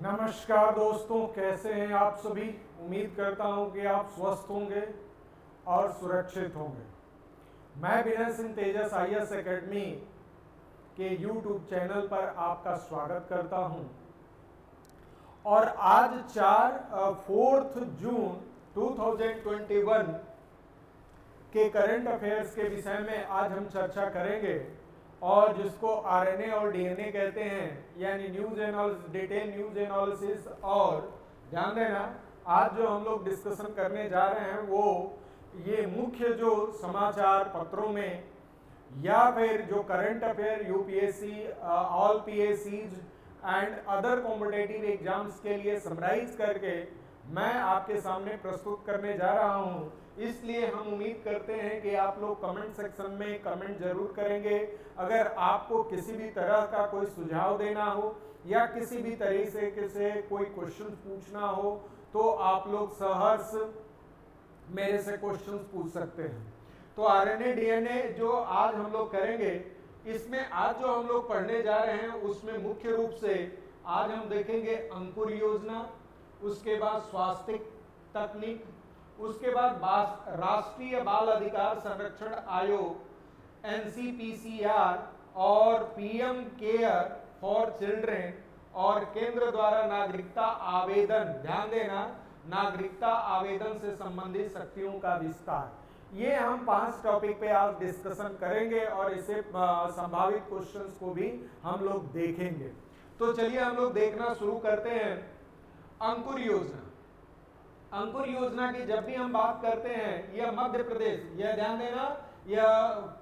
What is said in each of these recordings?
नमस्कार दोस्तों, कैसे हैं आप सभी। उम्मीद करता हूं कि आप स्वस्थ होंगे और सुरक्षित होंगे। मैं विनय सिंह तेजस IAS एकेडमी के YouTube चैनल पर आपका स्वागत करता हूं और आज 4 जून 2021 के करंट अफेयर्स के विषय में आज हम चर्चा करेंगे और जिसको RNA और DNA कहते हैं, यानी news analysis, detail news analysis. और ध्यान देना, आज जो हम लोग डिस्कशन करने जा रहे हैं वो ये मुख्य जो समाचार पत्रों में या फिर जो current affair UPSC, all PSCs and other competitive exams के लिए समराइज करके मैं आपके सामने प्रस्तुत करने जा रहा हूं। इसलिए हम उम्मीद करते हैं कि आप लोग कमेंट सेक्शन में कमेंट जरूर करेंगे। अगर आपको किसी भी तरह का कोई सुझाव देना हो या किसी भी तरीके से कोई क्वेश्चन पूछना हो तो आप लोग सहर्ष मेरे से क्वेश्चन पूछ सकते हैं। तो RNA DNA जो आज हम लोग करेंगे, इसमें आज जो हम लोग पढ़ने जा रहे हैं उसमें मुख्य रूप से आज हम देखेंगे अंकुर योजना, उसके बाद स्वास्थ्य तकनीक, उसके बाद राष्ट्रीय बाल अधिकार संरक्षण आयोग NCPCR और PM केयर फॉर चिल्ड्रेन और केंद्र द्वारा नागरिकता आवेदन। ध्यान देना, नागरिकता आवेदन से संबंधित शक्तियों का विस्तार। ये हम 5 टॉपिक पे आज डिस्कशन करेंगे और इसे संभावित क्वेश्चंस को भी हम लोग देखेंगे। तो चलिए हम लोग देखना शुरू करते हैं। अंकुर योजना, अंकुर योजना की जब भी हम बात करते हैं, यह मध्य प्रदेश, यह ध्यान देना, यह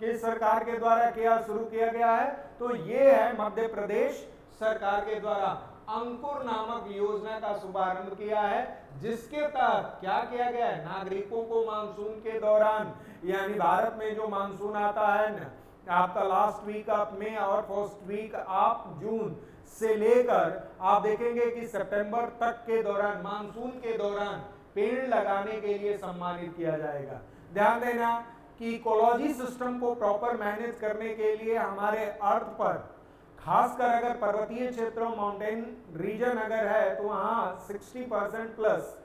किस सरकार के द्वारा शुरू किया गया है, तो यह है मध्य प्रदेश सरकार के द्वारा अंकुर नामक योजना का शुभारंभ किया है, जिसके तहत क्या किया गया है, नागरिकों को मानसून के दौरान, यानी भारत में जो मानसून आता है ना, आपका लास्ट वीक ऑफ मई और फर्स्ट वीक ऑफ जून से लेकर आप देखेंगे कि सितंबर तक के दौरान, मानसून के दौरान पेड़ लगाने के लिए सम्मानित किया जाएगा। ध्यान देना कि इकोलॉजी सिस्टम को प्रॉपर मैनेज करने के लिए हमारे अर्थ पर, खासकर अगर पर्वतीय क्षेत्रों, माउंटेन रीजन अगर है, तो वहाँ 60% प्लस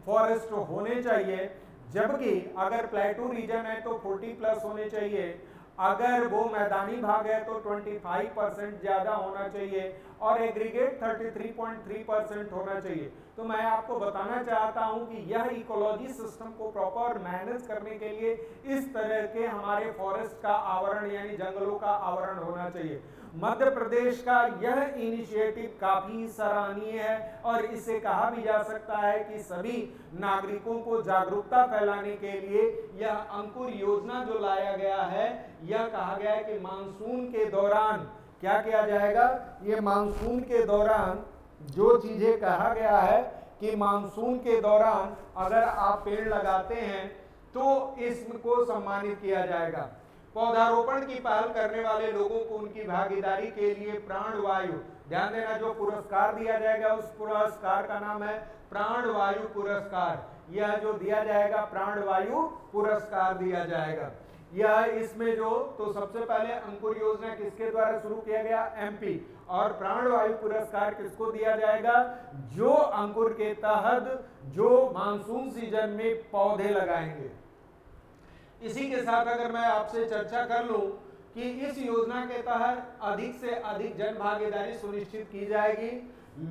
फॉरेस्ट होने चाहिए, जबकि अगर प्लेटू रीजन है तो 40+ होने चाहिए। अगर वो मैदानी भाग है तो 25% ज्यादा होना चाहिए और एग्रीगेट 33.3% होना चाहिए। तो मैं आपको बताना चाहता हूं कि यह इकोलॉजी सिस्टम को प्रॉपर मैनेज करने के लिए इस तरह के हमारे फॉरेस्ट का आवरण, यानी जंगलों का आवरण होना चाहिए। मध्य प्रदेश का यह इनिशिएटिव काफी सराहनीय है और इसे कहा भी जा सकता है कि सभी नागरिकों को जागरूकता फैलाने के लिए यह अंकुर योजना जो लाया गया है, यह कहा गया है कि मानसून के दौरान क्या किया जाएगा। ये मानसून के दौरान जो चीजें कहा गया है कि मानसून के दौरान अगर आप पेड़ लगाते हैं तो इसको सम्मानित किया जाएगा। पौधारोपण की पहल करने वाले लोगों को उनकी भागीदारी के लिए प्राणवायु, ध्यान देना, जो पुरस्कार दिया जाएगा उस पुरस्कार का नाम है प्राणवायु पुरस्कार। यह जो दिया जाएगा, प्राणवायु पुरस्कार दिया जाएगा। यह इसमें जो, तो सबसे पहले अंकुर योजना किसके द्वारा शुरू किया गया, MP। और प्राणवायु पुरस्कार किसको दिया जाएगा, जो अंकुर के तहत जो मानसून सीजन में पौधे लगाएंगे। इसी के साथ अगर मैं आपसे चर्चा कर लूं कि इस योजना के तहत अधिक से अधिक जन भागीदारी सुनिश्चित की जाएगी।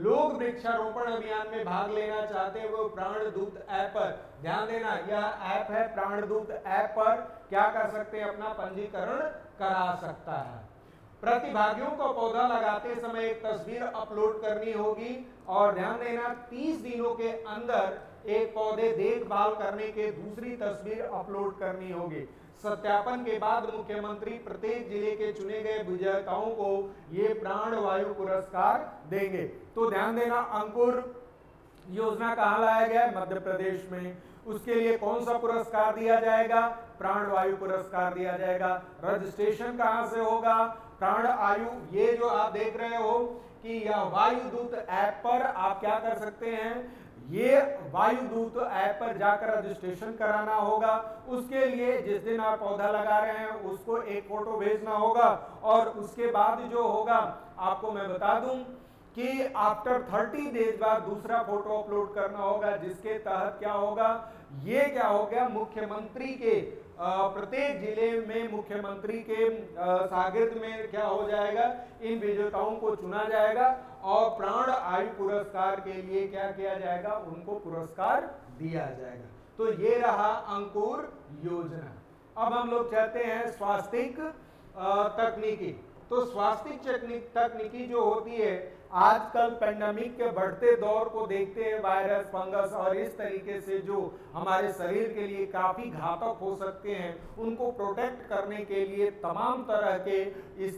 लोग वृक्षारोपण अभियान में भाग लेना चाहते हैं वो प्राणदूत ऐप पर, ध्यान देना, यह ऐप है प्राणदूत ऐप पर क्या कर सकते हैं, अपना पंजीकरण करा सकता है। प्रतिभागियों को पौधा लगाते समय एक तस्वीर अपलोड करनी होगी और ध्यान देना 30 दिनों के अंदर एक पौधे देखभाल करने के दूसरी तस्वीर अपलोड करनी होगी। सत्यापन के बाद मुख्यमंत्री प्रत्येक जिले के चुने गए विजेताओं को ये प्राणवायु पुरस्कार देंगे। तो ध्यान देना, अंकुर योजना कहाँ लाया गया है, मध्य प्रदेश में। उसके लिए कौन सा पुरस्कार दिया जाएगा, प्राणवायु पुरस्कार दिया जाएगा। रजिस्ट्रेशन कहाँ से होगा, प्राण आयु, ये जो आप देख रहे हो कि यह वायुदूत ऐप पर आप क्या कर सकते हैं, ये वायुदूत ऐप पर जाकर रजिस्ट्रेशन कराना होगा। उसके लिए जिस दिन आप पौधा लगा रहे हैं उसको एक फोटो भेजना होगा और उसके बाद जो होगा आपको मैं बता दूं कि आफ्टर 30 डेज बाद दूसरा फोटो अपलोड करना होगा, जिसके तहत क्या होगा, ये क्या हो गया, मुख्यमंत्री के प्रत्येक जिले में मुख्यमंत्री के शागिर्द में क्या हो जाएगा, इन विजेताओं को चुना जाएगा और प्राण आयु पुरस्कार के लिए क्या किया जाएगा, उनको पुरस्कार दिया जाएगा। तो ये रहा अंकुर योजना। अब हम लोग चाहते हैं स्वास्थ्यिक तकनीकी। तो स्वास्थ्यिक तकनीकी जो होती है, आजकल पेंडेमिक के बढ़ते दौर को देखते हैं, वायरस, फंगस और इस तरीके से जो हमारे शरीर के लिए काफी घातक हो सकते हैं, उनको प्रोटेक्ट करने के लिए तमाम तरह के इस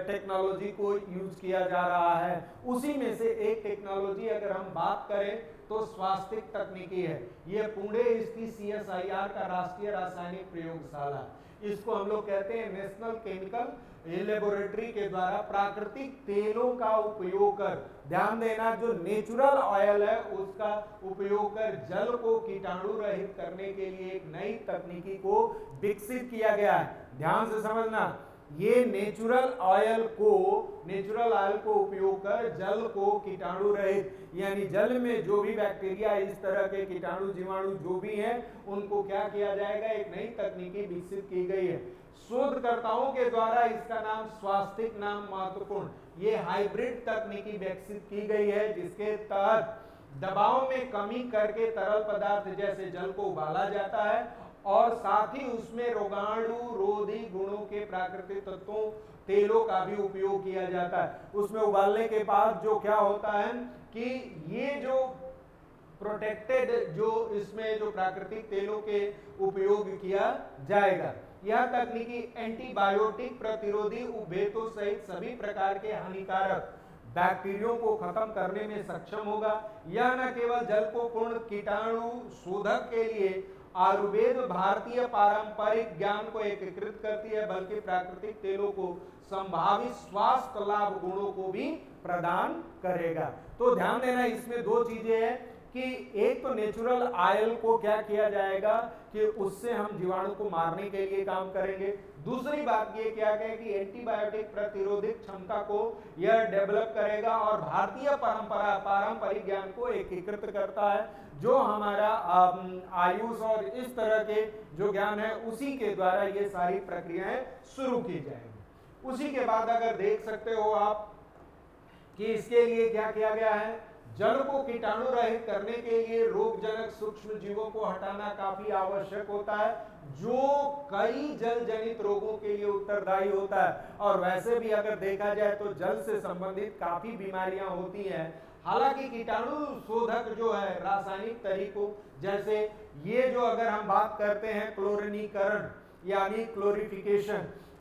टेक्नोलॉजी को यूज किया जा रहा है। उसी में से एक टेक्नोलॉजी अगर हम बात करें तो स्वास्थ्यिक तकनीकी है। ये पुणे स्थित CSIR का राष्ट्रीय रासायनिक प्रयोगशाला, इसको हम लोग कहते हैं नेशनल केमिकल लेबोरेटरी के द्वारा प्राकृतिक तेलों का उपयोग कर, ध्यान देना, जो नेचुरल ऑयल है उसका उपयोग कर जल को कीटाणु रहित करने के लिए एक नई तकनीकी को विकसित किया गया है। ध्यान से समझना, ये नेचुरल ऑयल को उपयोग कर जल को कीटाणु रहित, यानी जल में जो भी बैक्टीरिया, इस तरह के कीटाणु जीवाणु जो भी हैं, उनको क्या किया जाएगा, एक नई तकनीकी विकसित की गई है। शोधकर्ताओं के द्वारा इसका नाम स्वास्थ्यिक नाम महत्वपूर्ण, ये हाइब्रिड तकनीकी विकसित की गई है, जिसके तहत दबाव में कमी करके तरल पदार्थ जैसे जल को उबाला जाता है और साथ ही उसमें रोगाणु रोधी गुणों के प्राकृतिक तत्वों, तेलों का भी उपयोग किया जाता है। उसमें उबालने के बाद जो क्या होता है कि ये जो प्रोटेक्टेड, जो इसमें जो प्राकृतिक तेलों के उपयोग किया जाएगा, यह तकनीकी एंटीबायोटिक प्रतिरोधी उपभेदों सहित सभी प्रकार के हानिकारक बैक्टीरियों को खत्म करने में सक्षम होगा। यह न केवल जल को पूर्ण कीटाणु शोधक के लिए आयुर्वेद भारतीय पारंपरिक ज्ञान को एकीकृत करती है, बल्कि प्राकृतिक तेलों को संभावित स्वास्थ्य लाभ गुणों को भी प्रदान करेगा। तो ध्यान देना, इसमें दो चीजें हैं कि एक तो नेचुरल ऑयल को क्या किया जाएगा कि उससे हम जीवाणु को मारने के लिए काम करेंगे। दूसरी बात ये क्या है कि एंटीबायोटिक प्रतिरोधक क्षमता को यह डेवलप करेगा और भारतीय पारंपरिक ज्ञान को एकीकृत करता है, जो हमारा आयुष और इस तरह के जो ज्ञान है उसी के द्वारा ये सारी प्रक्रियाएं शुरू की जाएंगी। उसी के बाद अगर देख सकते हो आप कि इसके लिए क्या किया गया है, जल को कीटाणु रहित करने के लिए रोगजनक सूक्ष्म जीवों को हटाना काफी आवश्यक होता है, जो कई जल जनित रोगों के लिए उत्तरदायी होता है। और वैसे भी अगर देखा जाए तो जल से संबंधित काफी बीमारियां होती हैं। हालांकि कीटाणु शोधक जो है रासायनिक तरीकों, जैसे ये जो अगर हम बात करते हैं क्लोरीनीकरण यानी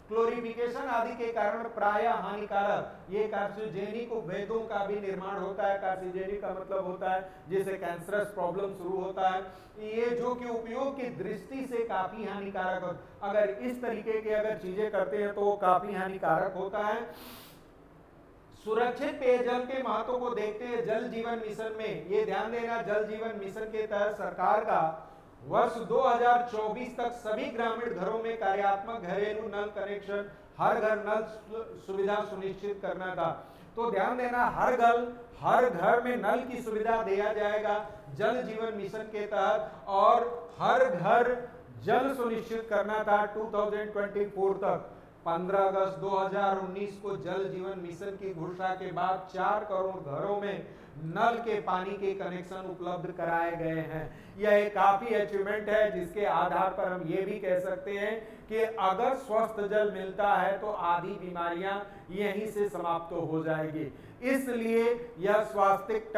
क्लोरिफिकेशन आदि के कारण प्राय हानिकारक ये कार्सिनोजेनिक उपभेदों का भी निर्माण होता है। कार्सिनोजेनिक का मतलब होता है जिससे कैंसरस प्रॉब्लम शुरू होता है। ये जो कि उपयोग की दृष्टि से काफी हानिकारक होता है। अगर इस तरीके के अगर चीजें करते हैं तो वो काफी हानिकारक होता है। सुरक्षित पेयजल के महत्व को देखते हुए जल जीवन मिशन में, ये ध्यान देना, जल जीवन मिशन के तहत सरकार का वर्ष 2024 तक सभी ग्रामीण घरों में कार्यात्मक घरेलू नल कनेक्शन, हर घर नल सुविधा सुनिश्चित करना था। तो ध्यान देना, हर घर में नल की सुविधा दिया जाएगा जल जीवन मिशन के तहत, और हर घर जल सुनिश्चित करना था 2024 तक। 15 अगस्त 2019 को जल जीवन मिशन की घोषणा के बाद 4 करोड़ घरों में नल के पानी के कनेक्शन उपलब्ध कराए गए हैं। यह एक काफी अचीवमेंट है, जिसके आधार पर हम ये भी कह सकते हैं कि अगर स्वस्थ जल मिलता है तो आधी बीमारियां यहीं से समाप्त हो जाएगी। इसलिए यह स्वास्थ्यिक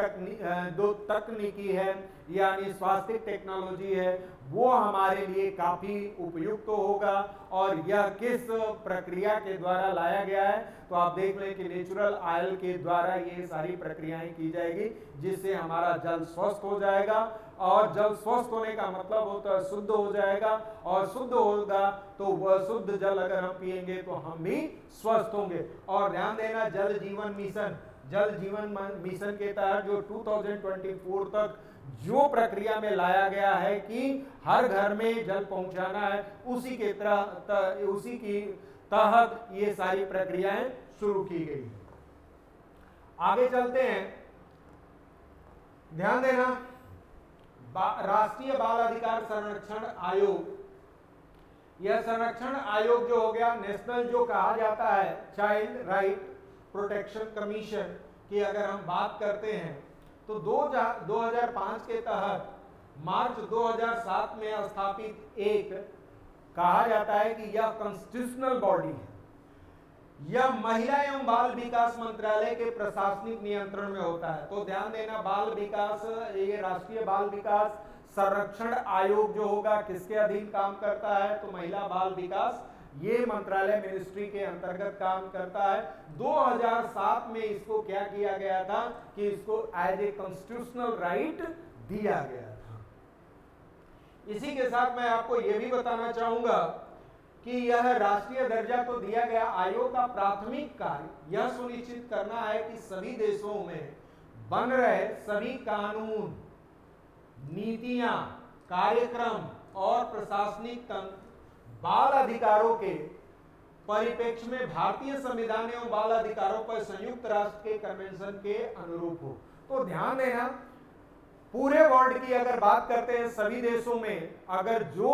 तकनीकी है, यानी स्वास्थ्यिक टेक्नोलॉजी है, वो हमारे लिए काफी उपयुक्त होगा। और यह किस प्रक्रिया के द्वारा लाया गया है, तो आप देख लें कि नेचुरल ऑयल के द्वारा ये सारी प्रक्रियाएं की जाएगी, जिससे हमारा जल स्वस्थ हो जाएगा। और जल स्वस्थ होने का मतलब होता है शुद्ध हो जाएगा, और शुद्ध होगा तो वह शुद्ध जल अगर हम पिएंगे तो हम भी स्वस्थ होंगे। और ध्यान देना, जल जीवन मिशन के तहत जो 2024 तक जो प्रक्रिया में लाया गया है कि हर घर में जल पहुंचाना है, उसी की तहत ये सारी प्रक्रियाएं शुरू की गई। आगे चलते हैं, ध्यान देना, राष्ट्रीय बाल अधिकार संरक्षण आयोग, यह संरक्षण आयोग जो हो गया, नेशनल जो कहा जाता है चाइल्ड राइट प्रोटेक्शन कमीशन की अगर हम बात करते हैं तो 2005 के तहत मार्च 2007 में स्थापित एक कहा जाता है कि यह कॉन्स्टिट्यूशनल बॉडी है। यह महिला एवं बाल विकास मंत्रालय के प्रशासनिक नियंत्रण में होता है। तो ध्यान देना, बाल विकास, ये राष्ट्रीय बाल विकास संरक्षण आयोग जो होगा किसके अधीन काम करता है, तो महिला बाल विकास, ये मंत्रालय मिनिस्ट्री के अंतर्गत काम करता है। 2007 में इसको क्या किया गया था कि इसको एज ए कॉन्स्टिट्यूशनल राइट दिया गया था। इसी के साथ मैं आपको यह भी बताना चाहूंगा कि यह राष्ट्रीय दर्जा तो दिया गया, आयोग का प्राथमिक कार्य यह सुनिश्चित करना है कि सभी देशों में बन रहे सभी कानून, नीतियां, कार्यक्रम और प्रशासनिक तंत्र बाल अधिकारों के परिप्रेक्ष्य में भारतीय संविधान एवं बाल अधिकारों पर संयुक्त राष्ट्र के कन्वेंशन के अनुरूप हो। तो ध्यान देना, पूरे वर्ल्ड की अगर बात करते हैं सभी देशों में, अगर जो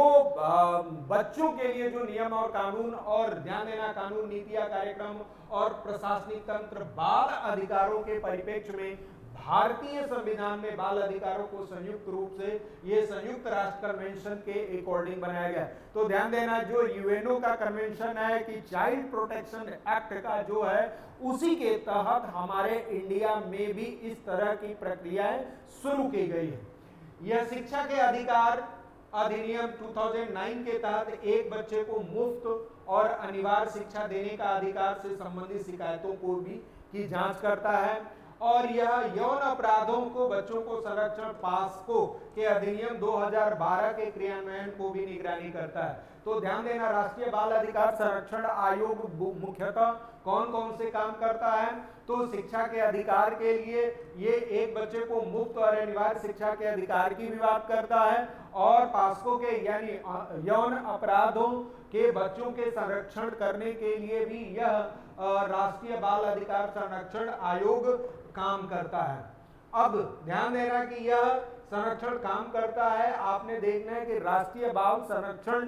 बच्चों के लिए जो नियम और कानून, और ध्यान देना कानून, नीतियां, कार्यक्रम और प्रशासनिक तंत्र बाल अधिकारों के परिप्रेक्ष्य में भारतीय संविधान में बाल अधिकारों को संयुक्त रूप से ये संयुक्त राष्ट्र कन्वेंशन के अकॉर्डिंग बनाया गया। तो ध्यान देना, जो यूएनओ का कन्वेंशन है कि चाइल्ड प्रोटेक्शन एक्ट का जो है, उसी के तहत हमारे इंडिया में भी इस तरह की प्रक्रियाएं शुरू की गई है। यह शिक्षा के अधिकार अधिनियम 2009 के तहत एक बच्चे को मुफ्त और अनिवार्य शिक्षा देने का अधिकार से संबंधित शिकायतों को भी की जांच करता है, और यह यौन अपराधों को बच्चों को संरक्षण पास्को के अधिनियम 2012 के क्रियान्वयन को भी निगरानी करता है। तो ध्यान देना, राष्ट्रीय बाल अधिकार संरक्षण आयोग मुख्यतः कौन कौन से काम करता है, तो शिक्षा के अधिकार के लिए ये एक बच्चे को मुफ्त और अनिवार्य शिक्षा के अधिकार की भी बात करता है, और पास्को के यानी यौन अपराधों के बच्चों के संरक्षण करने के लिए भी यह राष्ट्रीय बाल अधिकार संरक्षण आयोग काम करता है। अब ध्यान देना कि यह संरक्षण काम करता है, आपने देखना है कि राष्ट्रीय बाल संरक्षण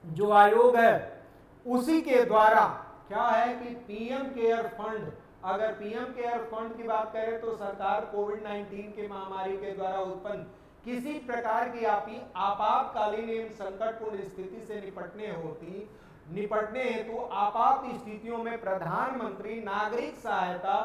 जो आयोग है उसी के द्वारा क्या है कि पीएम केयर फंड, अगर पीएम केयर फंड की बात करें तो सरकार कोविड-19 के महामारी के द्वारा उत्पन्न किसी प्रकार की आपातकालीन एवं संकटपूर्ण स्थिति से निपटने हेतु आपात स्थितियों में प्रधानमंत्री नागरिक सहायता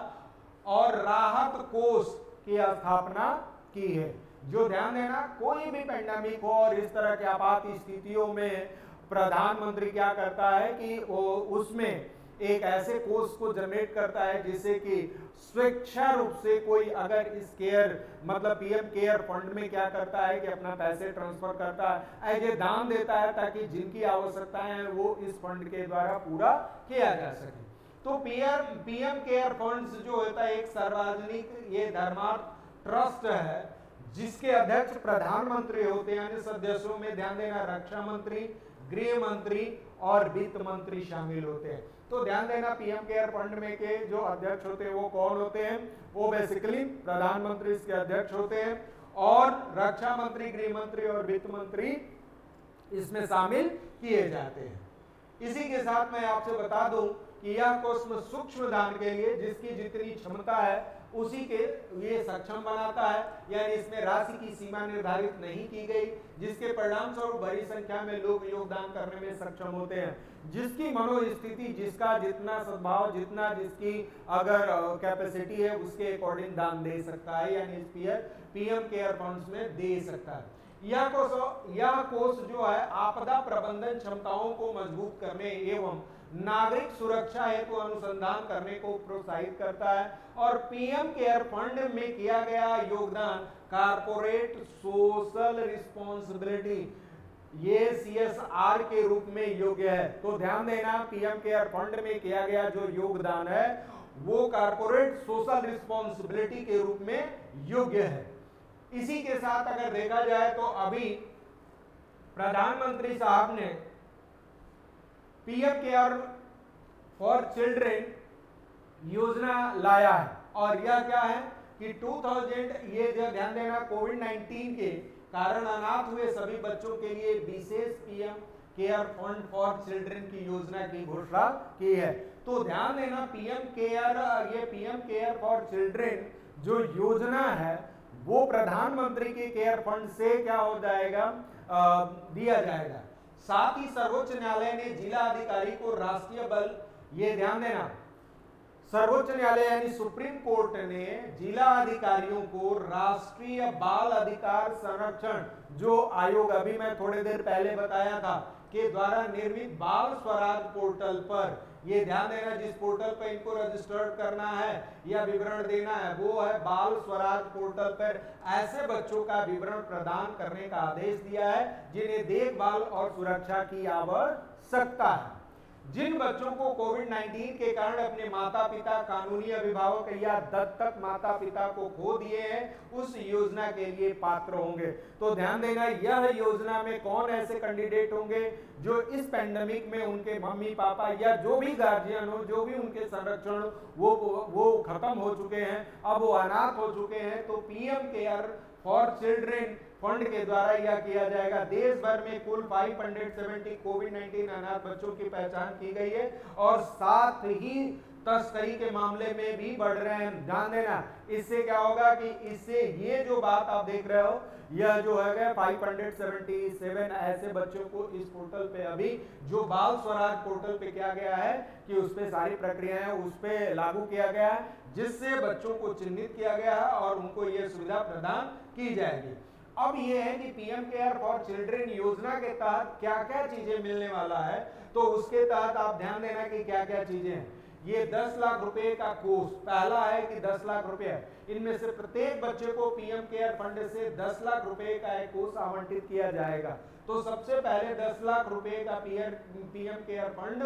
और राहत कोष की स्थापना की है। जो ध्यान देना, कोई भी पेंडेमिक हो और इस तरह के आपात स्थितियों में प्रधानमंत्री क्या करता है कि वो उसमें एक ऐसे कोष को जनरेट करता है जिससे कि स्वेच्छा रूप से कोई अगर इस केयर मतलब पीएम केयर फंड में क्या करता है कि अपना पैसे ट्रांसफर करता है, ऐसे दान देता है ताकि जिनकी आवश्यकताएं हैं वो इस फंड के द्वारा पूरा किया जा सके। तो पीएम केयर फंड्स जो होता है एक सार्वजनिक ये धर्मार्थ ट्रस्ट है जिसके अध्यक्ष प्रधानमंत्री होते हैं, यानी सदस्यों में ध्यान देना रक्षा मंत्री, गृह मंत्री और वित्त मंत्री शामिल होते हैं। तो ध्यान देना, पीएम केयर फंड में के जो अध्यक्ष होते हैं वो कौन होते हैं, वो बेसिकली प्रधानमंत्री इसके अध्यक्ष होते हैं, और रक्षा मंत्री, गृह मंत्री और वित्त मंत्री इसमें शामिल किए जाते हैं। इसी के साथ मैं आपसे बता दूं कि यह कोष सूक्ष्म दान के लिए जिसकी जितनी क्षमता है उसी के ये सक्षम बनाता है, यानी इसमें राशि की सीमा निर्धारित नहीं की गई, जिसके परिणाम स्वरूप बड़ी संख्या में लोग योगदान करने में सक्षम होते हैं। जिसकी मनोस्थिति, जिसका जितना सद्भाव, जितना जिसकी अगर कैपेसिटी है उसके अकॉर्डिंग दान दे सकता है, यानी पीएम केयर फंड्स में दे सकता है। यह कोष जो है आपदा प्रबंधन क्षमताओं को मजबूत करने एवं नागरिक सुरक्षा हेतु अनुसंधान करने को प्रोत्साहित करता है, और पीएम केयर फंड में किया गया योगदान कारपोरेट सोशल रिस्पॉन्सिबिलिटी ये सीएसआर के रूप में योग्य है। तो ध्यान देना, पीएम केयर फंड में किया गया जो योगदान है वो कारपोरेट सोशल रिस्पॉन्सिबिलिटी के रूप में योग्य है। इसी के साथ अगर देखा जाए तो अभी प्रधानमंत्री साहब ने पीएम केयर फॉर चिल्ड्रेन योजना लाया है। और यह क्या है कि 2000, ये जो ध्यान देना, कोविड-19 के कारण अनाथ हुए सभी बच्चों के लिए विशेष PM care fund for children की योजना की घोषणा की है। तो ध्यान देना, पीएम केयर, ये पीएम केयर फॉर चिल्ड्रन जो योजना है वो प्रधानमंत्री के केयर फंड से क्या हो जाएगा, दिया जाएगा। साथ ही सर्वोच्च न्यायालय ने जिला अधिकारी को राष्ट्रीय बल, ये ध्यान देना, सर्वोच्च न्यायालय यानी सुप्रीम कोर्ट ने जिला अधिकारियों को राष्ट्रीय बाल अधिकार संरक्षण जो आयोग, अभी मैं थोड़ी देर पहले बताया था, के द्वारा निर्मित बाल स्वराज पोर्टल पर, ये ध्यान देना, जिस पोर्टल पर इनको रजिस्टर्ड करना है या विवरण देना है वो है बाल स्वराज पोर्टल पर, ऐसे बच्चों का विवरण प्रदान करने का आदेश दिया है जिन्हें देखभाल और सुरक्षा की आवश्यकता है। जिन बच्चों को कोविड-19 के कारण अपने माता पिता, कानूनी अभिभावक या दत्तक माता पिता को खो दिए हैं, उस योजना के लिए पात्र होंगे। तो ध्यान देना, यह योजना में कौन ऐसे कैंडिडेट होंगे जो इस पैंडेमिक में उनके मम्मी पापा या जो भी गार्जियन हो, जो भी उनके संरक्षण वो खत्म हो चुके हैं, अब वो अनाथ हो चुके हैं, तो PM care for children fund के द्वारा यह किया जाएगा। देश भर में कुल 570 कोविड-19 अनाथ बच्चों की पहचान की गई है और साथ ही तस्करी के मामले में भी बढ़ रहे हैं। ध्यान देना, इससे क्या होगा कि इससे ये जो बात आप देख रहे हो, यह जो है 577 ऐसे बच्चों को इस पोर्टल पे, अभी जो बाल स्वराज पोर्टल पे किया गया है कि उस पे सारी प्रक्रियाएं उस पे लागू किया गया है, जिससे बच्चों को चिन्हित किया गया है और उनको यह सुविधा प्रदान की जाएगी। अब यह है कि पीएम केयर फॉर चिल्ड्रन योजना के तहत क्या क्या चीजें मिलने वाला है, तो उसके तहत आप ध्यान देना कि क्या क्या चीजें हैं। ये 10 लाख रुपए का कोर्स, पहला है कि 10 लाख रुपए, इनमें से प्रत्येक बच्चे को पीएम केयर फंड से 10 लाख रुपए का एक कोर्स आवंटित किया जाएगा। तो सबसे पहले 10 लाख रुपए का पीएम केयर फंड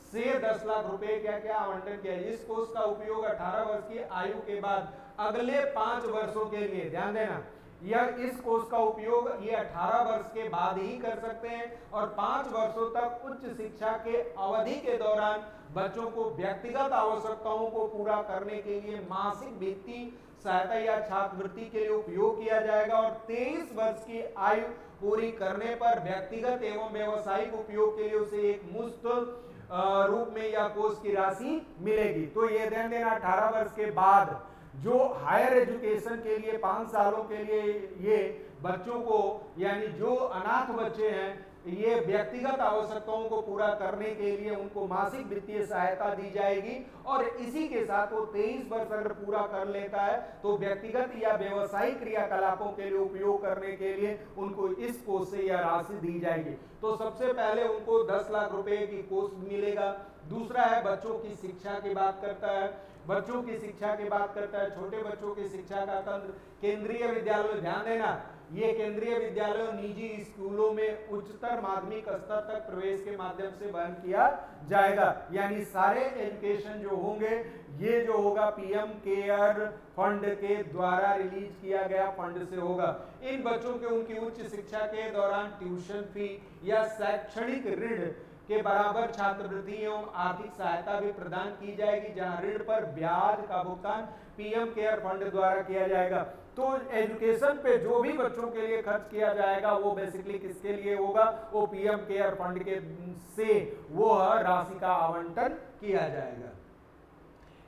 से 10 लाख रुपए क्या क्या आवंटन किया। इस कोर्स का उपयोग 18 वर्ष की आयु के बाद अगले 5 वर्षों के लिए, ध्यान देना, यह इस कोर्स का उपयोग ये 18 वर्ष के बाद ही कर सकते हैं और 5 वर्षों तक उच्च शिक्षा के अवधि के दौरान बच्चों को व्यक्तिगत आवश्यकताओं को पूरा करने के लिए मासिक वित्तीय सहायता या छात्रवृत्ति के लिए उपयोग किया जाएगा और 23 वर्ष की आयु पूरी करने पर व्यक्तिगत एवं व्यवसायिक उपयोग के लिए उसे एक मुफ्त रूप में या कोर्स की राशि मिलेगी। तो ये ध्यान देना, 18 वर्ष के बाद जो हायर एजुकेशन के लिए 5 सालों के लिए ये बच्चों को, यानी जो अनाथ बच्चे हैं, ये व्यक्तिगत आवश्यकताओं को पूरा करने के लिए उनको मासिक वित्तीय सहायता दी जाएगी और इसी के साथ वो 23 वर्ष अगर पूरा कर लेता है तो व्यक्तिगत या व्यवसायिक क्रियाकलापों के लिए उपयोग करने के लिए उनको इस कोष से यह राशि दी जाएगी। तो सबसे पहले उनको 10 लाख रुपए की कोष मिलेगा। दूसरा है बच्चों की शिक्षा की बात करता है, बच्चों की शिक्षा की बात करता है, छोटे बच्चों की शिक्षा का तंत्र, केंद्रीय विद्यालय, ध्यान देना, ये केंद्रीय विद्यालयों निजी स्कूलों में उच्चतर माध्यमिक स्तर तक प्रवेश के माध्यम से वहन किया जाएगा। यानी सारे एजुकेशन जो होंगे ये जो होगा पीएम केयर फंड के द्वारा रिलीज किया गया फंड से होगा। इन बच्चों के उनकी उच्च शिक्षा के दौरान ट्यूशन फी या शैक्षणिक ऋण के बराबर छात्रवृत्ति एवं आर्थिक सहायता भी प्रदान की जाएगी, जहां ऋण पर ब्याज का भुगतान पीएम केयर फंड द्वारा किया जाएगा। तो एजुकेशन पे जो भी बच्चों के लिए खर्च किया जाएगा वो बेसिकली किसके लिए होगा, वो पीएम केयर फंड के से वो राशि का आवंटन किया जाएगा।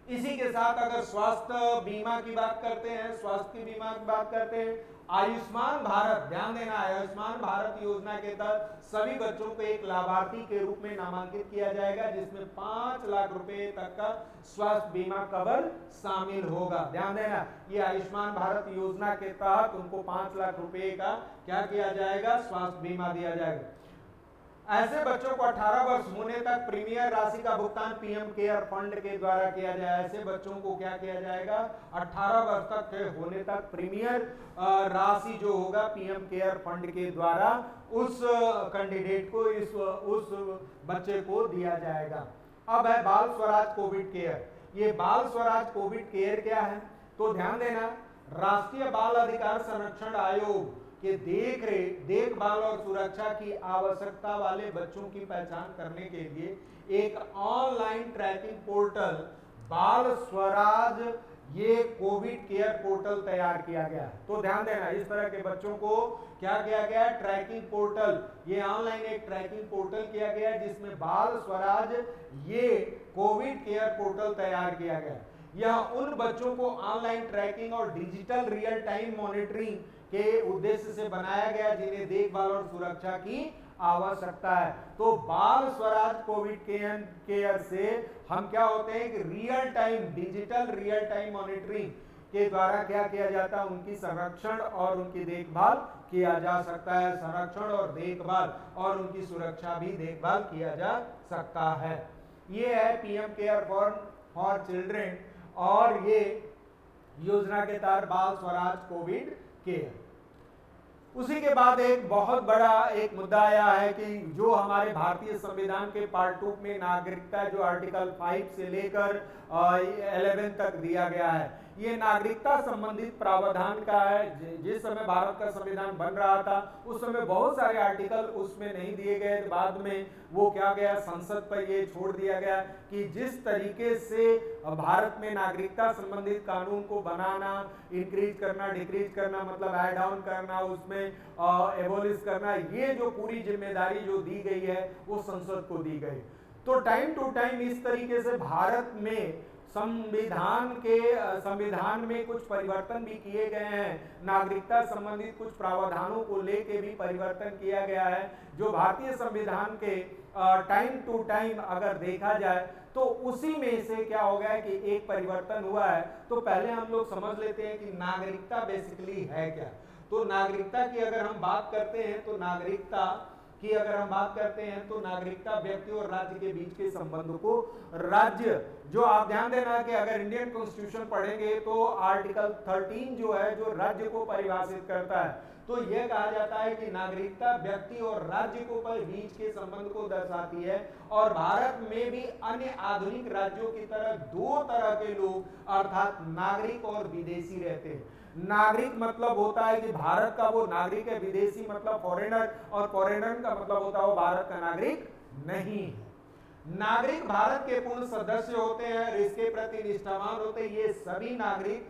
इसी के साथ अगर स्वास्थ्य बीमा की बात करते हैं, स्वास्थ्य बीमा की बात करते हैं, आयुष्मान भारत, ध्यान देना, आयुष्मान भारत योजना के तहत सभी बच्चों को एक लाभार्थी के रूप में नामांकित किया जाएगा, जिसमें 5 लाख रुपए तक का स्वास्थ्य बीमा कवर शामिल होगा। ध्यान देना, ये आयुष्मान भारत योजना के तहत उनको 5 लाख रुपए का क्या किया जाएगा, स्वास्थ्य बीमा दिया जाएगा। ऐसे बच्चों को 18 वर्ष होने तक प्रीमियर राशि का भुगतान पीएम केयर फंड के द्वारा किया जाए। ऐसे बच्चों को क्या किया जाएगा, 18 वर्ष तक होने तक प्रीमियर राशि जो होगा पीएम केयर फंड के द्वारा उस कैंडिडेट को, उस बच्चे को दिया जाएगा। अब है बाल स्वराज कोविड केयर। ये बाल स्वराज कोविड केयर क्या है, तो ध्यान देना, राष्ट्रीय बाल अधिकार संरक्षण आयोग के देखभाल और सुरक्षा की आवश्यकता वाले बच्चों की पहचान करने के लिए एक ऑनलाइन ट्रैकिंग पोर्टल बाल स्वराज ये कोविड केयर पोर्टल तैयार किया गया है। तो ध्यान देना, इस तरह के बच्चों को क्या किया गया है, ट्रैकिंग पोर्टल, ये ऑनलाइन एक ट्रैकिंग पोर्टल किया गया है जिसमें बाल स्वराज ये कोविड केयर पोर्टल तैयार किया गया है। यह उन बच्चों को ऑनलाइन ट्रैकिंग और डिजिटल रियल टाइम मॉनिटरिंग के उद्देश्य से बनाया गया जिन्हें देखभाल और सुरक्षा की आवश्यकता है। तो बाल स्वराज कोविड केयर से हम क्या होते हैं कि real time, digital real time monitoring के द्वारा क्या किया जाता है, उनकी संरक्षण और उनकी देखभाल किया जा सकता है। संरक्षण और देखभाल और उनकी सुरक्षा भी देखभाल किया जा सकता है। ये है पीएम केयर फॉर चिल्ड्रन और ये योजना के तहत बाल स्वराज कोविड केयर। उसी के बाद एक बहुत बड़ा एक मुद्दा आया है कि जो हमारे भारतीय संविधान के पार्ट 2 में नागरिकता जो आर्टिकल 5 से लेकर 11 तक दिया गया है, ये नागरिकता संबंधित प्रावधान का है। जिस समय भारत का संविधान बन रहा था उस समय बहुत सारे आर्टिकल उसमें नहीं दिए गए, बाद में वो क्या गया, संसद पर ये छोड़ दिया गया कि जिस तरीके से भारत में नागरिकता संबंधित कानून को बनाना, इंक्रीज करना, डिक्रीज करना, मतलब ऐड ऑन करना, उसमें एबोलिश करना, ये जो पूरी जिम्मेदारी जो दी गई है वो संसद को दी गई। तो टाइम टू टाइम इस तरीके से भारत में संविधान में कुछ परिवर्तन भी किए गए हैं। नागरिकता संबंधित कुछ प्रावधानों को लेके भी परिवर्तन किया गया है, जो भारतीय संविधान के टाइम टू टाइम अगर देखा जाए तो उसी में से क्या हो गया है कि एक परिवर्तन हुआ है। तो पहले हम लोग समझ लेते हैं कि नागरिकता बेसिकली है क्या। तो नागरिकता की अगर हम बात करते हैं तो नागरिकता व्यक्ति और राज्य के बीच के संबंध को, राज्य जो आप ध्यान देना कि अगर इंडियन कॉन्स्टिट्यूशन पढ़ेंगे तो आर्टिकल 13 जो है जो राज्य को परिभाषित करता है, तो यह कहा जाता है कि नागरिकता व्यक्ति और राज्य को बीच के संबंध को दर्शाती है। और भारत में भी अन्य आधुनिक राज्यों की तरह दो तरह के लोग अर्थात नागरिक और विदेशी रहते हैं। नागरिक मतलब होता है कि भारत का वो नागरिक है, विदेशी मतलब फॉरेनर, और फॉरेनर का मतलब होता है वो भारत का नागरिक नहीं है। नागरिक भारत के पूर्ण सदस्य होते हैं, इसके प्रति निष्ठावान होते हैं। ये सभी नागरिक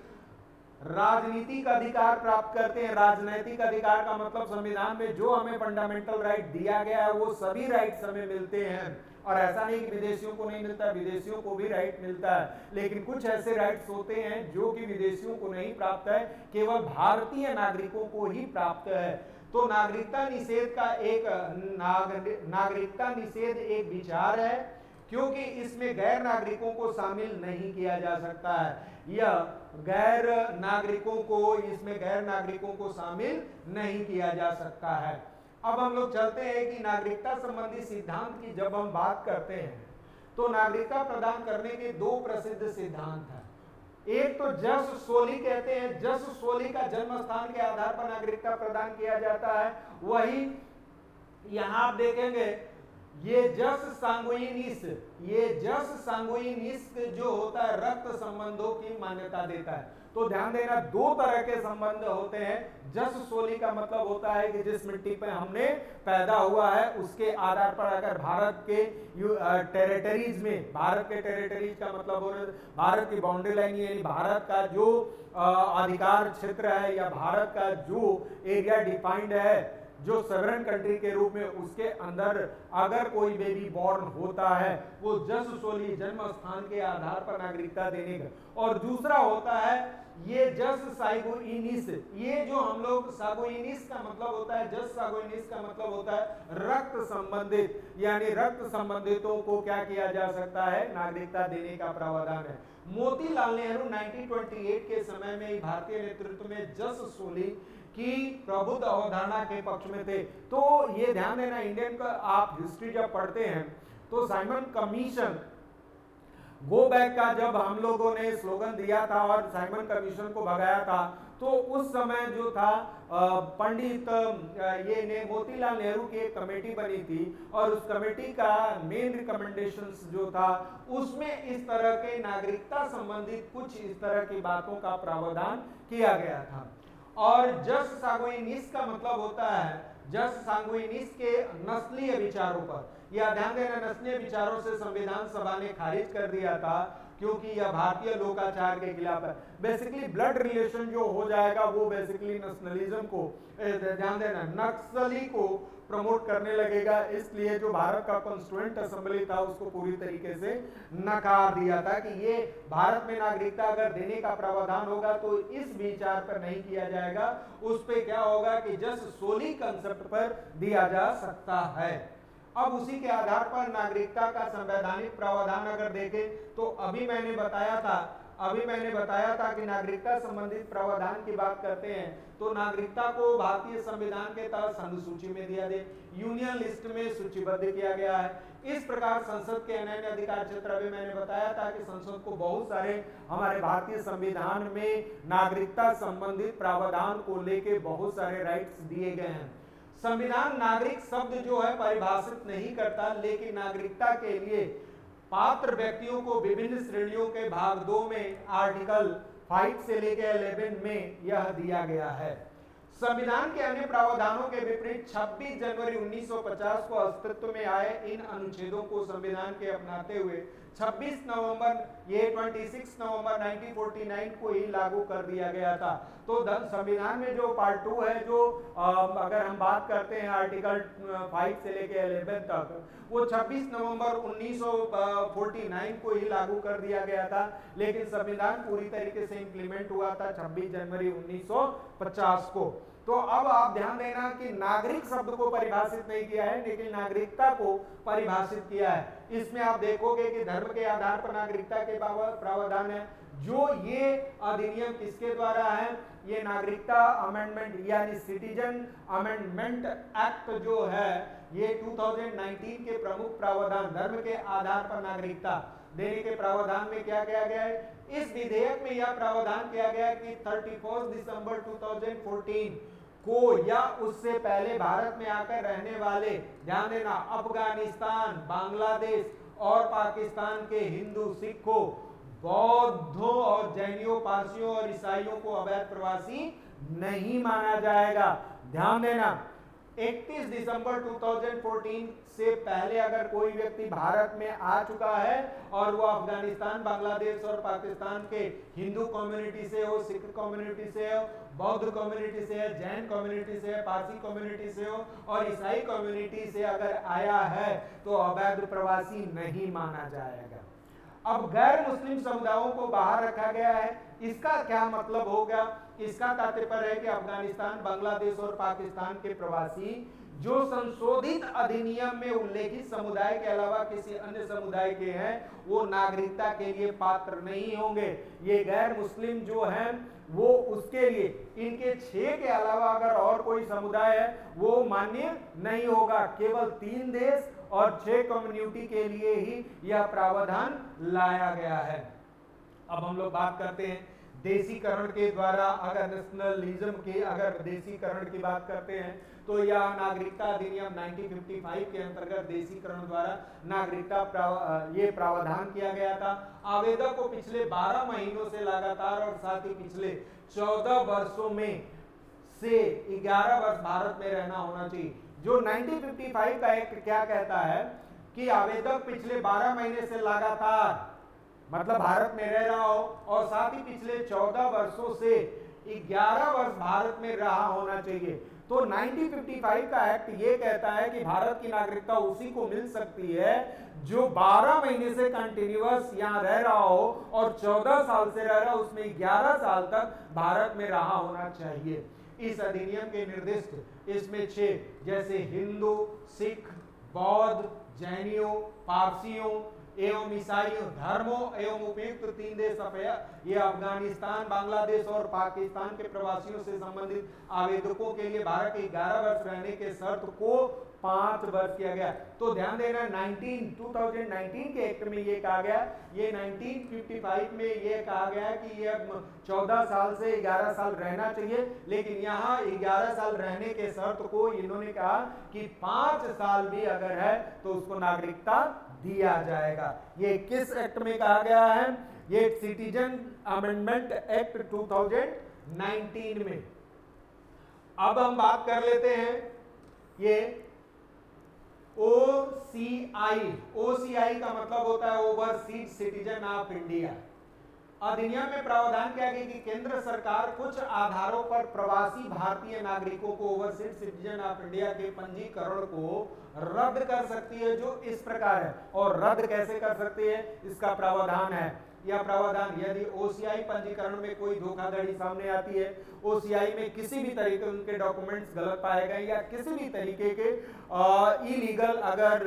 राजनीतिक अधिकार प्राप्त करते हैं। राजनीतिक अधिकार का मतलब संविधान में जो हमें फंडामेंटल राइट दिया गया है वो सभी राइट्स हमें मिलते हैं। और ऐसा नहीं कि विदेशियों को नहीं मिलता, विदेशियों को भी राइट मिलता है, लेकिन कुछ ऐसे राइट्स होते हैं जो कि विदेशियों को नहीं प्राप्त है, केवल भारतीय नागरिकों को ही प्राप्त है। तो नागरिकता निषेध एक विचार है, क्योंकि इसमें गैर नागरिकों को शामिल नहीं किया जा सकता है। यह गैर नागरिकों को शामिल नहीं किया जा सकता है। अब हम लोग चलते हैं कि नागरिकता संबंधी सिद्धांत की जब हम बात करते हैं तो नागरिकता प्रदान करने के दो प्रसिद्ध सिद्धांत हैं। एक तो जस सोली कहते हैं, जस सोली का जन्म स्थान के आधार पर नागरिकता प्रदान किया जाता है। वही यहां आप देखेंगे ये जस सांगुइनिस जो होता है रक्त संबंधों की मान्यता देता है। तो ध्यान देना, दो तरह के संबंध होते हैं। जस सोली का मतलब होता है कि जिस मिट्टी पे हमने पैदा हुआ है उसके आधार पर अगर भारत के टेरिटरीज में, भारत के टेरिटरीज का मतलब हो भारत की बाउंड्री लाइन, यानी भारत का जो अधिकार क्षेत्र है या भारत का जो एरिया डिफाइंड है जो सॉवरेन कंट्री के रूप में, उसके अंदर अगर कोई बेबी बॉर्न होता है वो जस सोली जन्म स्थान के आधार पर नागरिकता देने का। और दूसरा होता है ये जस सांगुइनिस, ये जो हम लोग सांगुइनिस का मतलब होता है, जस सांगुइनिस का मतलब होता है रक्त संबंधित, यानी रक्त संबंधितों को क्या किया जा सकता है, नागरिकता देने का प्रावधान है। मोतीलाल नेहरू 1928 के समय में भारतीय नेतृत्व में जस सोली की प्रबुद्ध अवधारणा के पक्ष में थे। तो ये ध्यान देना, इंडियन का आप हिस्ट्री जब पढ़ते हैं तो साइमन कमीशन गो बैक का जब हम लोगों ने स्लोगन दिया था और साइमन कमीशन को भगाया था, तो उस समय जो था पंडित ये मोतीलाल नेहरू की एक कमेटी बनी थी और उस कमेटी का मेन रिकमेंडेशंस जो था उसमें इस तरह के नागरिकता संबंधित कुछ इस तरह की बातों का प्रावधान किया गया था। और जस सांगुइनिस का मतलब होता है, जस सांगुइनिस के नस्लीय विचारों पर, या ध्यान देना नस्लीय विचारों से संविधान सभा ने खारिज कर दिया था। क्योंकि यह भारतीय लोकाचार के खिलाफ है। बेसिकली ब्लड रिलेशन जो हो जाएगा वो बेसिकली नेशनलिज्म को, ध्यान देना, नक्सली को प्रमोट करने लगेगा। इसलिए जो भारत का कॉन्स्टिट्यूएंट असेंबली था उसको पूरी तरीके से नकार दिया था कि ये भारत में नागरिकता अगर देने का प्रावधान होगा तो इस विचार पर नहीं किया जाएगा, उस पे क्या होगा कि जस्ट सोली कंसेप्ट पर दिया जा सकता है। अब उसी के आधार पर नागरिकता का संवैधानिक प्रावधान अगर देखें तो अभी मैंने बताया था कि नागरिकता संबंधित प्रावधान की बात करते हैं तो नागरिकता को भारतीय संविधान के तहत संघ सूची में दिया दे, यूनियन लिस्ट में सूचीबद्ध किया गया है। इस प्रकार संसद के अन्य अधिकार क्षेत्र, अभी मैंने बताया था कि संसद को बहुत सारे हमारे भारतीय संविधान में नागरिकता संबंधित प्रावधान को लेके बहुत सारे राइट्स दिए गए हैं। संविधान नागरिक शब्द जो है परिभाषित नहीं करता, लेकिन नागरिकता के लिए पात्र व्यक्तियों को विभिन्न श्रेणियों के भाग 2 में आर्टिकल 5 से लेकर 11 में यह दिया गया है। संविधान के अन्य प्रावधानों के विपरीत 26 जनवरी 1950 को अस्तित्व में आए इन अनुच्छेदों को संविधान के अपनाते हुए 26 नवंबर 1949 को ही लागू कर दिया गया था। तो संविधान में जो पार्ट 2 है, जो अगर हम बात करते हैं आर्टिकल 5 से लेकर 11 तक, वो 26 नवंबर 1949 को ही लागू कर दिया गया था, लेकिन संविधान पूरी तरीके से इंप्लीमेंट हुआ था 26 जनवरी 1950 को। तो अब आप ध्यान देना कि नागरिक शब्द को परिभाषित नहीं किया है, लेकिन नागरिकता को परिभाषित किया है। इसमें आप देखोगे कि धर्म के आधार पर नागरिकता के प्रावधान है। जो ये अधिनियम किसके द्वारा है, ये नागरिकता अमेंडमेंट यानी सिटीजन अमेंडमेंट एक्ट जो है, ये 2019 के प्रमुख प्रावधान धर्म के आधार पर नागरिकता देने के प्रावधान में क्या किया गया है। इस विधेयक में यह प्रावधान किया गया कि 31 दिसंबर 2014 को या उससे पहले भारत में आकर रहने वाले, ध्यान देना, अफगानिस्तान, बांग्लादेश और पाकिस्तान के हिंदू, सिखों, बौद्धों और जैनियों, पारसियों और ईसाइयों को अवैध प्रवासी नहीं माना जाएगा। ध्यान देना, 31 दिसंबर 2014 से पहले अगर कोई व्यक्ति भारत में आ चुका है और वो अफगानिस्तान, बांग्लादेश और पाकिस्तान के हिंदू कम्युनिटी से हो, सिख कम्युनिटी से हो, बौद्ध कम्युनिटी से है, जैन कम्युनिटी से है, पारसी कम्युनिटी से हो और ईसाई कम्युनिटी से अगर आया है तो अवैध प्रवासी नहीं माना जाएगा। अब गैर मुस्लिम समुदायों को बाहर रखा गया है। इसका क्या मतलब होगा? इसका तात्पर्य है कि अफगानिस्तान, बांग्लादेश और पाकिस्तान के प्रवासी जो संशोधित अधिनियम में उल्लेखित समुदाय के अलावा किसी अन्य समुदाय के हैं, वो नागरिकता के लिए पात्र नहीं होंगे। ये गैर मुस्लिम जो हैं वो उसके लिए इनके 6 के अलावा अगर और कोई समुदाय है वो मान्य नहीं होगा। केवल 3 देश और 6 कम्युनिटी के लिए ही यह प्रावधान लाया गया है। अब हम लोग बात करते हैं देशीकरण के द्वारा, अगर नेशनलिज्म की अगर देशीकरण की बात करते हैं तो यह नागरिकता अधिनियम 1955 के अंतर्गत देशीकरण द्वारा नागरिकता ये प्रावधान किया गया था। आवेदक को पिछले 12 महीनों से लगातार और साथ ही पिछले 14 वर्षों में से 11 वर्ष भारत में रहना होना चाहिए। जो 1955 का एक्ट क्या कहता है कि आवेदक पिछले 12 महीने से लगातार मतलब भारत में रह रहा हो और साथ ही पिछले 14 वर्षों से 11 वर्ष भारत में रहा होना चाहिए। तो 1955 का एक्ट ये कहता है कि भारत की नागरिकता उसी को मिल सकती है जो 12 महीने से कंटिन्यूअस यहाँ रह रहा हो और 14 साल से रह रहा हो, उसमें 11 साल तक भारत में रहा होना चाहिए। इस अधिनियम के निर्दिष्ट इसमें 6 जैसे हिंदू, सिख, बौद्ध, जैनियों, पारसियों एवं ईसाइयों धर्मों एवं उपयुक्त 3 देश ये अफगानिस्तान, बांग्लादेश और पाकिस्तान के प्रवासियों से संबंधित आवेदकों के लिए भारत के 11 वर्ष रहने के शर्त को 5 वर्ष किया गया। तो ध्यान देना 2019 के एक्ट में ये कहा गया, ये 1955 में ये कहा गया कि ये 14 साल से 11 साल रहना चाहिए, लेकिन यहाँ 11 साल रहने के शर्त को इन्होंने कहा कि 5 साल भी अगर है तो उसको नागरिकता दिया जाएगा। ये किस एक्ट में कहा गया है? ये सिटीजन अमेंडमेंट एक्ट 2019 में। अब हम बात कर लेते हैं ये ओसीआई का मतलब होता है ओवरसीज सिटीजन ऑफ इंडिया। अधिनियम में प्रावधान किया गया कि केंद्र सरकार कुछ आधारों पर प्रवासी भारतीय नागरिकों को ओवरसीज सिटीजन ऑफ इंडिया के पंजीकरण को रद्द कर सकती है, जो इस प्रकार है। और रद्द कैसे कर सकती है, इसका प्रावधान है। यह प्रावधान, यदि ओसीआई पंजीकरण में कोई धोखाधड़ी सामने आती है, ओसीआई में किसी भी तरीके के उनके डॉक्यूमेंट्स गलत पाए गए या किसी भी तरीके के इलीगल अगर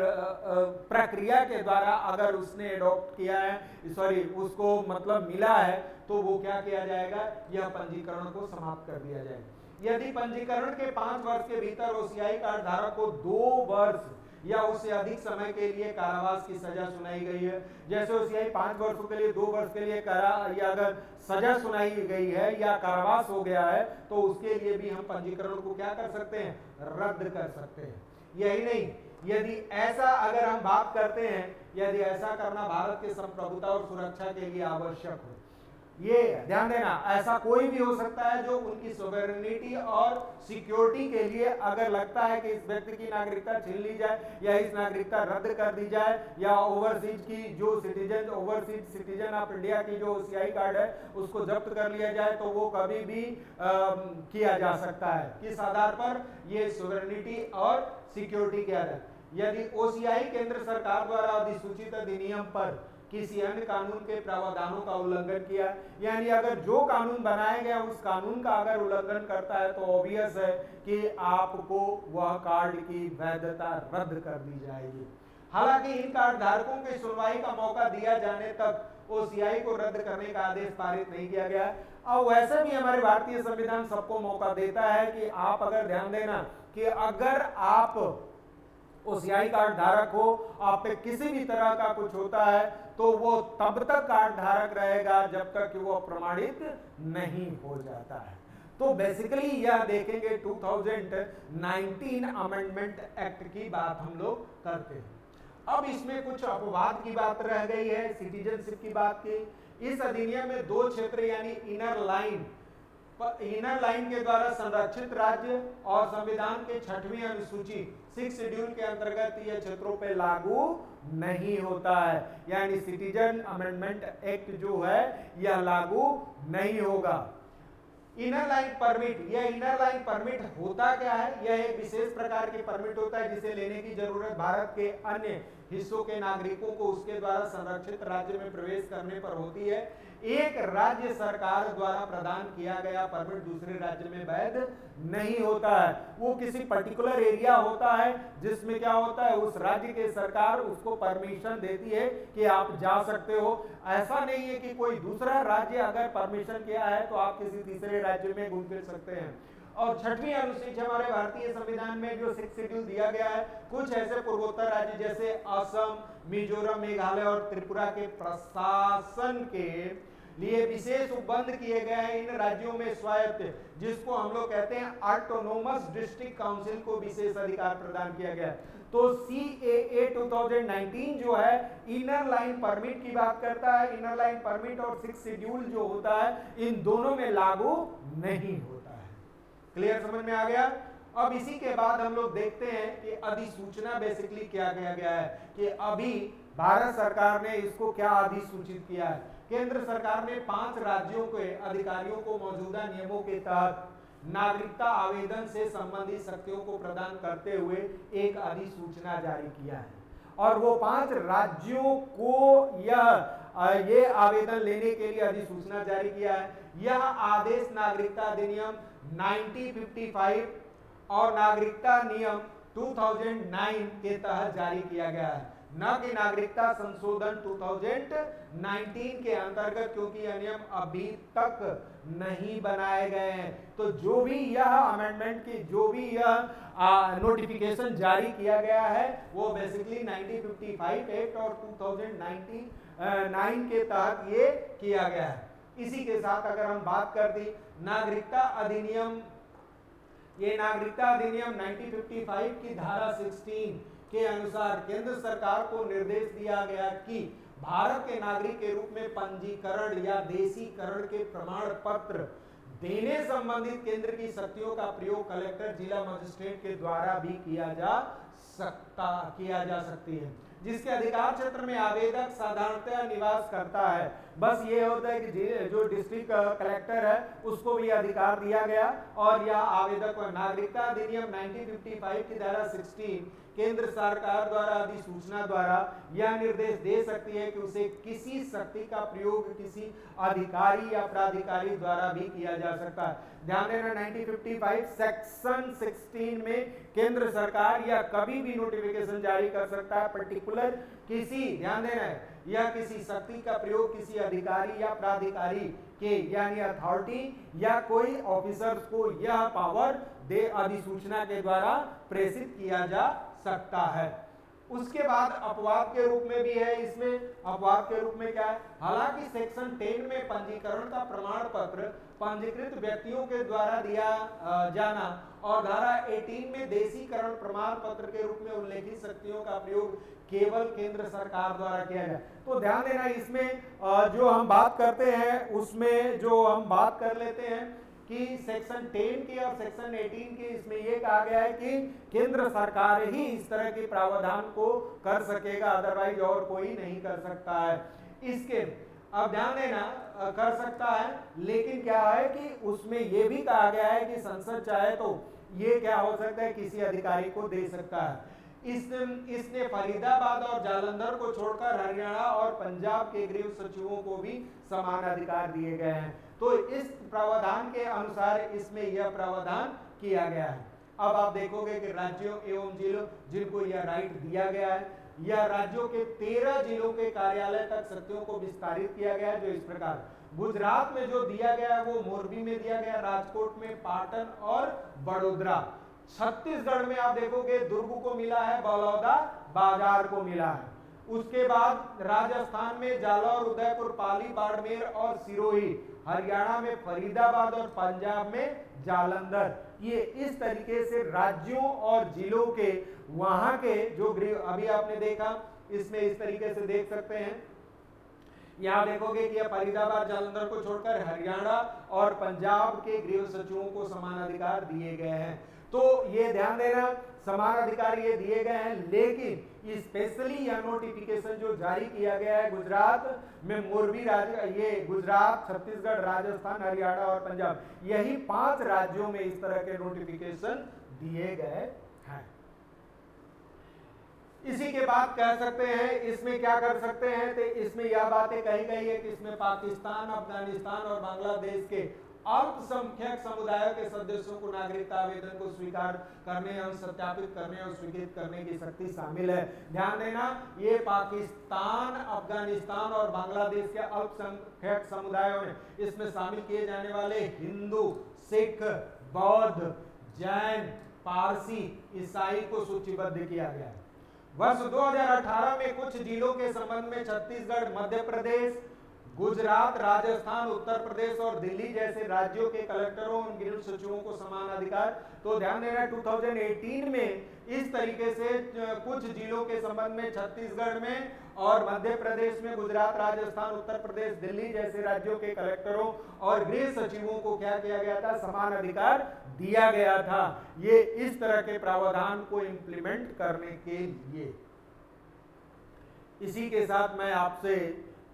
प्रक्रिया के द्वारा अगर उसने अडॉप्ट किया है, सॉरी उसको मतलब मिला है, तो वो क्या किया जाएगा, यह पंजीकरण को समाप्त कर दिया जाएगा। यदि पंजीकरण के 5 वर्ष के भीतर ओसीआई कार्ड धारक को 2 वर्ष या उससे अधिक समय के लिए कारावास की सजा सुनाई गई है, जैसे ओसीआई 5 वर्षों के लिए 2 वर्ष के लिए या अगर सजा सुनाई गई है या कारावास हो गया है, तो उसके लिए भी हम पंजीकरण को क्या कर सकते हैं, रद्द कर सकते हैं। यही नहीं, यदि ऐसा अगर हम बात करते हैं, यदि ऐसा करना भारत के संप्रभुता और सुरक्षा के लिए आवश्यक हो, ये ध्यान देना, ऐसा कोई भी हो सकता है जो उनकी सोवेरेनिटी और सिक्योरिटी के लिए अगर लगता है कि इस व्यक्ति की नागरिकता छीन ली जाए या इस नागरिकता रद्द कर दी जाए या ओवरसीज की जो citizen, overseas citizen of India की जो ओसीआई कार्ड है उसको जब्त कर लिया जाए, तो वो कभी भी किया जा सकता है। किस आधार पर, ये सोवेरेनिटी और सिक्योरिटी के आधार। यदि ओसीआई केंद्र सरकार द्वारा अधिसूचित अधिनियम पर किसी अन्य कानून के प्रावधानों का उल्लंघन किया, यानी अगर जो कानून बनाया गया उस कानून का अगर उल्लंघन करता है, तो ऑब्वियस है कि आपको वह कार्ड की वैधता रद्द कर दी जाएगी। हालांकि इन कार्ड धारकों के सुनवाई का मौका दिया जाने तक ओसीआई को रद्द करने का आदेश पारित नहीं किया गया। और वैसे भी हमारे भारतीय संविधान सबको मौका देता है कि आप अगर ध्यान देना कि अगर आप ओसीआई कार्ड धारक हो, आप पे किसी भी तरह का कुछ होता है, तो वो तब तक कार्ड धारक रहेगा जब तक कि वो प्रमाणित नहीं हो जाता है। तो बेसिकली यह देखेंगे 2019 अमेंडमेंट एक्ट की बात हम लोग करते हैं। अब इसमें कुछ अपवाद की बात रह गई है, सिटीजनशिप की बात की। इस अधिनियम में 2 क्षेत्र यानी इनर लाइन के द्वारा संरक्षित राज्य और संविधान के 6वीं अनुसूची 6 शेड्यूल के अंतर्गत यह क्षेत्रों पे लागू नहीं होता है, यानी सिटीजन अमेंडमेंट एक्ट जो है यह लागू नहीं होगा। इनर लाइन परमिट, यह इनर लाइन परमिट होता क्या है, यह एक विशेष प्रकार के परमिट होता है जिसे लेने की जरूरत भारत के अन्य हिस्सों के नागरिकों को उसके द्वारा संरक्षित राज्य में प्रवेश करने पर होती है। एक राज्य सरकार द्वारा प्रदान किया गया परमिट दूसरे राज्य में वैध नहीं होता है। वो किसी पर्टिकुलर एरिया होता है जिसमें क्या होता है, उस राज्य की सरकार उसको परमिशन देती है कि आप जा सकते हो। ऐसा नहीं है कि कोई दूसरा राज्य अगर परमिशन किया है तो आप किसी तीसरे राज्य में घूम फिर सकते हैं। और 6वीं अनुसूची हमारे भारतीय संविधान में जो 6 शेड्यूल दिया गया है, कुछ ऐसे पूर्वोत्तर राज्य जैसे असम, मिजोरम, मेघालय और त्रिपुरा के प्रशासन के लिए विशेष उपबंध किए गए हैं। इन राज्यों में स्वायत्त, जिसको हम लोग कहते हैं ऑटोनोमस डिस्ट्रिक्ट काउंसिल को विशेष अधिकार प्रदान किया गया है। तो CAA 2019 जो है इनर लाइन परमिट की बात करता है। इनर लाइन परमिट और 6 शेड्यूल जो होता है इन दोनों में लागू नहीं होता है। क्लियर, समझ में आ गया। अब इसी के बाद हम लोग देखते हैं कि अधिसूचना बेसिकली क्या किया गया है, कि अभी भारत सरकार ने इसको क्या अधिसूचित किया है। केंद्र सरकार ने 5 राज्यों के अधिकारियों को मौजूदा नियमों के तहत नागरिकता आवेदन से संबंधित शक्तियों को प्रदान करते हुए एक अधिसूचना जारी किया है। और वो 5 राज्यों को ये आवेदन लेने के लिए अधिसूचना जारी किया है। यह आदेश नागरिकता अधिनियम 1955 और नागरिकता नियम 2009 के तहत जारी किया गया है, न कि नागरिकता संशोधन 2019 के अंतर्गत, क्योंकि यह नियम अभी तक नहीं बनाए गए हैं। तो जो भी यह अमेंडमेंट की जो भी यह नोटिफिकेशन जारी किया गया है वो बेसिकली 1955 एक्ट और 2009 के तहत ये किया गया है। इसी के साथ अगर हम बात कर दी नागरिकता अधिनियम, ये नागरिकता अधिनियम 1955 की धारा 16 के अनुसार केंद्र सरकार को निर्देश दिया गया कि भारत के नागरिक के रूप में पंजीकरण या देशीकरण के प्रमाण पत्र देने संबंधित केंद्र की शक्तियों का प्रयोग कलेक्टर जिला मजिस्ट्रेट के द्वारा भी किया जा सकती है। जिसके अधिकार क्षेत्र में आवेदक साधारणतः निवास करता है। बस ये होता है कि जो डिस्ट्रिक्ट कलेक्टर है उसको भी अधिकार दिया गया और यह आवेदक को नागरिकता अधिनियम 1955 की धारा 16 केंद्र सरकार द्वारा अधिसूचना द्वारा यह निर्देश दे सकती है कि उसे किसी शक्ति का प्रयोग किसी अधिकारी या प्राधिकारी द्वारा भी किया जा सकता है। ध्यान देना 1955 सेक्शन 16 में केंद्र सरकार या कभी भी नोटिफिकेशन जारी कर सकता है पर्टिकुलर किसी, ध्यान देना है, या किसी शक्ति का प्रयोग किसी अधिकारी या प्राधिकारी के यानी अथॉरिटी या कोई ऑफिसर्स को यह पावर दे अधिसूचना के द्वारा प्रेषित किया जा सकता है। उसके बाद अपवाद के रूप में भी है। इसमें अपवाद के रूप में क्या है? हालांकि सेक्शन 10 में पंजीकरण का प्रमाण पत्र पंजीकृत व्यक्तियों के द्वारा दिया जाना और धारा 18 में देशीकरण प्रमाण पत्र के रूप में उल्लेखित शक्तियों का प्रयोग केवल केंद्र सरकार द्वारा किया जाए। तो ध्यान देना इसमें जो हम बात करते हैं उसमें जो हम बात कर लेते हैं कि सेक्शन 10 की और सेक्शन 18 की इसमें यह कहा गया है कि केंद्र सरकार ही इस तरह के प्रावधान को कर सकेगा, अदरवाइज और कोई नहीं कर सकता है। इसके अब ध्यान देना कर सकता है, लेकिन क्या है कि उसमें यह भी कहा गया है कि संसद चाहे तो ये क्या हो सकता है किसी अधिकारी को दे सकता है। इसने फरीदाबाद और जालंधर को छोड़कर हरियाणा और पंजाब के गृह सचिवों को भी समान अधिकार दिए गए हैं। तो इस प्रावधान के अनुसार इसमें यह प्रावधान किया गया है। अब आप देखोगे कि राज्यों एवं जिलों जिनको यह राइट दिया गया है, यह राज्यों के 13 जिलों के कार्यालय तक शक्तियों को विस्तारित किया गया है। जो इस प्रकार गुजरात में जो दिया गया है वो मोरबी में दिया गया, राजकोट में, पाटन और बड़ोदरा। छत्तीसगढ़ में आप देखोगे दुर्ग को मिला है, बलौदा बाजार को मिला है। उसके बाद राजस्थान में जालौर, उदयपुर, पाली, बाड़मेर और सिरोही, हरियाणा में फरीदाबाद और पंजाब में जालंधर। ये इस तरीके से राज्यों और जिलों के वहां के जो गृह अभी आपने देखा इसमें इस तरीके से देख सकते हैं। यहां देखोगे कि फरीदाबाद जालंधर को छोड़कर हरियाणा और पंजाब के गृह सचिवों को समान अधिकार दिए गए हैं। तो ये ध्यान देना समान अधिकार ये दिए गए हैं, लेकिन स्पेशली यह नोटिफिकेशन जो जारी किया गया है गुजरात में मोरबी ये गुजरात, छत्तीसगढ़, राजस्थान, हरियाणा और पंजाब, यही 5 राज्यों में इस तरह के नोटिफिकेशन दिए गए हैं। इसी के बाद कह सकते हैं इसमें क्या कर सकते हैं, तो इसमें यह बातें कही गई है कि इसमें पाकिस्तान, अफगानिस्तान और बांग्लादेश के अल्पसंख्यक समुदायों के सदस्यों को नागरिकता आवेदन को स्वीकार करने और सत्यापित करने और स्वीकृत करने की शक्ति शामिल है। ध्यान देना ये पाकिस्तान, अफगानिस्तान और बांग्लादेश के अल्पसंख्यक समुदायों में इसमें शामिल किए जाने वाले हिंदू, सिख, बौद्ध, जैन, पारसी, ईसाई को सूचीबद्ध किया गया है। वर्ष 2018 में कुछ जिलों के संबंध में छत्तीसगढ़, मध्य प्रदेश, गुजरात, राजस्थान, उत्तर प्रदेश और दिल्ली जैसे राज्यों के कलेक्टरों और गृह सचिवों को समान अधिकार। तो ध्यान देना 2018 में इस तरीके से कुछ जिलों के संबंध में छत्तीसगढ़ में और मध्य प्रदेश में, गुजरात, राजस्थान, उत्तर प्रदेश, दिल्ली जैसे राज्यों के कलेक्टरों और गृह सचिवों को क्या किया गया था, समान अधिकार दिया गया था। ये इस तरह के प्रावधान को इंप्लीमेंट करने के लिए। इसी के साथ मैं आपसे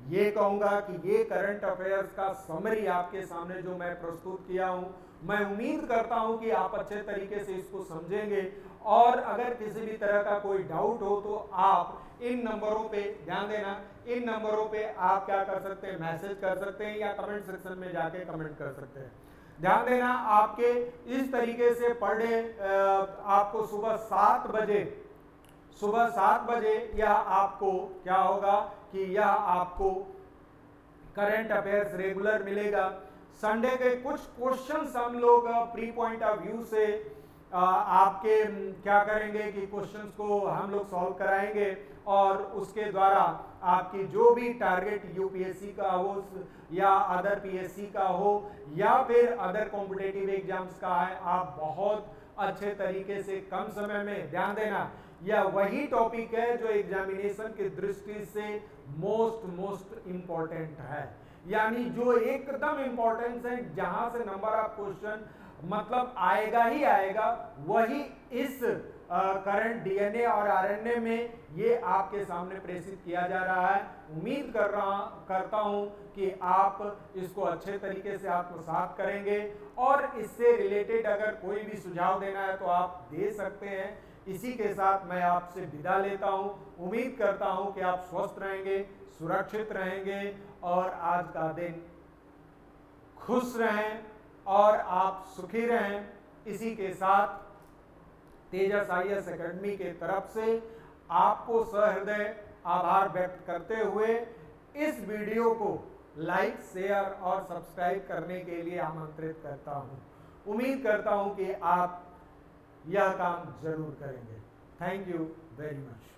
ये कहूंगा कि ये करंट अफेयर्स का समरी आपके सामने जो मैं प्रस्तुत किया हूं, मैं उम्मीद करता हूं कि आप अच्छे तरीके से इसको समझेंगे और अगर किसी भी तरह का कोई डाउट हो तो आप इन नंबरों पे ध्यान देना, इन नंबरों पे आप क्या कर सकते हैं, मैसेज कर सकते हैं या कमेंट सेक्शन में जाके कमेंट कर सकते हैं। ध्यान देना आपके इस तरीके से पर डे आपको सुबह 7 बजे यह आपको क्या होगा कि यह आपको करंट अफेयर्स रेगुलर मिलेगा। संडे के कुछ क्वेश्चंस हम लोग प्री पॉइंट ऑफ व्यू से आपके क्या करेंगे कि क्वेश्चंस को हम लोग सॉल्व कराएंगे और उसके द्वारा आपकी जो भी टारगेट यूपीएससी का हो या अदर पीएससी का हो या फिर अदर कॉम्पिटिटिव एग्जाम्स का है, आप बहुत अच्छे तरीके से कम समय में, ध्यान देना यह वही टॉपिक है जो एग्जामिनेशन की दृष्टि से मोस्ट इंपॉर्टेंट है। यानी जो एकदम इंपॉर्टेंस है, जहां से नंबर ऑफ क्वेश्चन मतलब आएगा ही आएगा, वही इस करंट डीएनए और आरएनए में ये आपके सामने प्रेषित किया जा रहा है। उम्मीद करता हूं कि आप इसको अच्छे तरीके से आत्मसात करेंगे और इससे रिलेटेड अगर कोई भी सुझाव देना है तो आप दे सकते हैं। इसी के साथ मैं आपसे विदा लेता हूं। उम्मीद करता हूं कि आप स्वस्थ रहेंगे, सुरक्षित रहेंगे और आज का दिन खुश रहें और आप सुखी रहें। इसी के साथ तेजस आईएएस एकेडमी के तरफ से आपको सहृदय आभार व्यक्त करते हुए इस वीडियो को लाइक, शेयर और सब्सक्राइब करने के लिए आमंत्रित करता हूं। उम्मीद करता हूं कि आप यह काम जरूर करेंगे। Thank you very much.